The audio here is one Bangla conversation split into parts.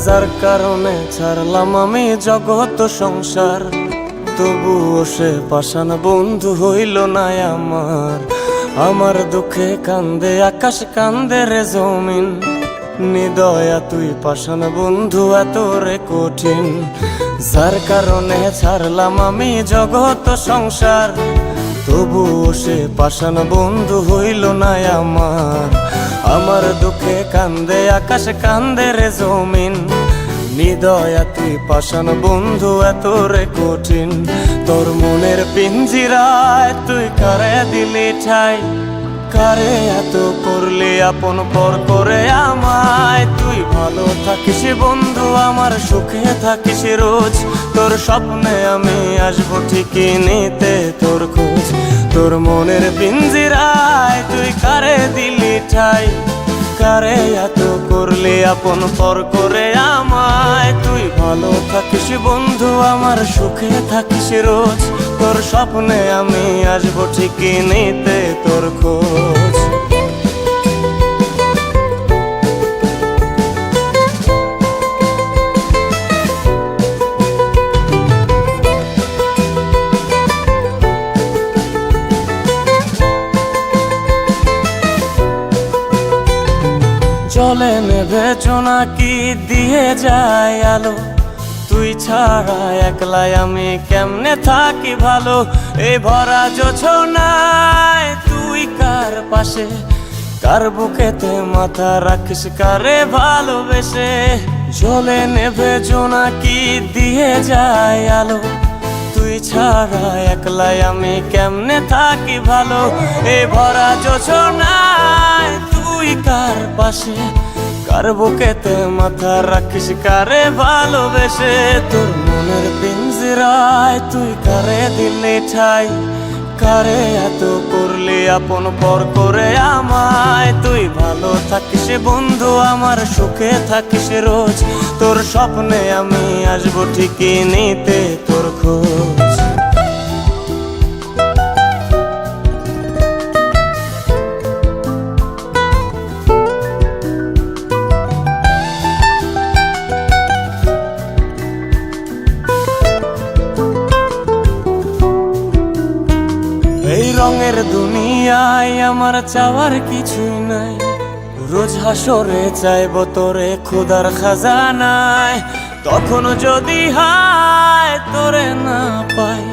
যার কারণে ছাড়লাম আমি জগৎ সংসার, তবুও সে পাষাণ বন্ধু হইল না আমার। আমার দুঃখে কান্দে আকাশ, কান্দে রে জমিন, নিদয়া তুই পাষাণ বন্ধু এত রে কঠিন। যার কারণে ছাড়লাম আমি জগৎ সংসার, তবুও সে পাষাণ বন্ধু হইল না আমার। আমার দুঃখে কান্দে আকাশ, কান্দে রে জমিন, নিদয়া তুই পাষাণ বন্ধু এত রে কঠিন। তোর মনের পিঞ্জিরায় তুই কারে দিলি ঠাই, কারে এত করলি আপন পর করে আমায়। তুই ভালো থাকিস বন্ধু আমার, সুখে থাকিস রোজ, তোর স্বপ্নে আমি আসবো ঠিকই নিতে তোর খোঁজ। তোর মনের পিঞ্জিরায় তুই কারে দিলি ঠাই, কারে এত করলি আপন পর করে আমায়। তুই ভালো থাকিস বন্ধু আমার, সুখে থাকিস রোজ, তোর স্বপ্নে আমি আসবো ঠিকই নিতে তোর খোঁজ। জলে নেভে জোনাকি দিয়ে যায় আলো, তুই ছাড়া একলাই আমি কেমনে থাকি ভালো। এই ভরা জোছনায় তুই কার পাশে, কার বুকেতে মাথা রাখিস কারে ভালোবেসে। জলে নেভে জোনাকি দিয়ে যায় আলো, তুই ছাড়া একলাই আমি কেমনে থাকি ভালো। এই ভরা জোছনায় তুই কার পাশে, কার বুকেতে মাথা রাখিস কারে ভালোবেসে। তোর মনের পিঞ্জিরায় তুই কারে দিলি ঠাই, কারে এত করলি আপন পর করে আমায়। তুই ভালো থাকিস বন্ধু আমার, সুখে থাকিস রোজ, তোর স্বপ্নে আমি আসবো ঠিকই নিতে তোর খোঁজ। এই রঙের দুনিয়ায় আমার চাওয়ার কিছুই নাই, রোজ হাসরে চাইব তোরে খোদার খাজানায়। তখন যদি হায় তোরে না পাই,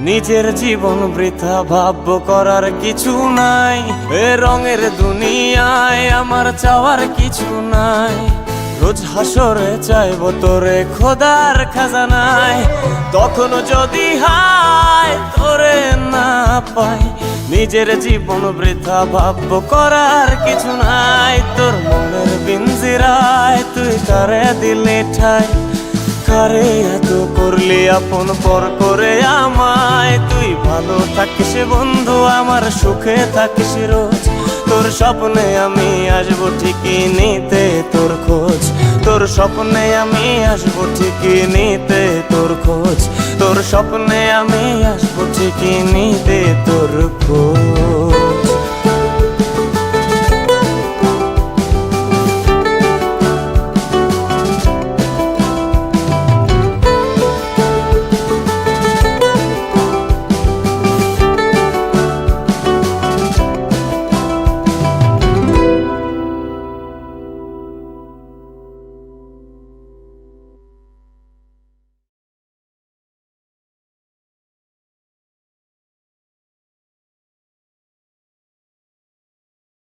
নিজের জীবন বৃথা ভাবব করার কিছু নাই। এ রঙের দুনিয়ায় আমার চাওয়ার কিছু নাই, রোজ হাসরে চাইব তোরে খোদার খাজানায়। তখন যদি হায় তোরে না পাই, নিজের জীবন বৃথা ভাবব করার কিছু নাই। তোর মনের পিঞ্জিরায় তুই কারে দিলি ঠাই, কারে এত করলি আপন পর করে আমায়। তুই ভালো থাকিস বন্ধু আমার, সুখে থাকিস রোজ, তোর স্বপ্নে আমি আসবো ঠিকই নিতে তোর খোঁজ। তোর স্বপ্নে আমি আসবো ঠিকই নিতে তোর খোঁজ, তোর স্বপ্নে আমি আসবো ঠিকই নিতে তোর খোঁজ।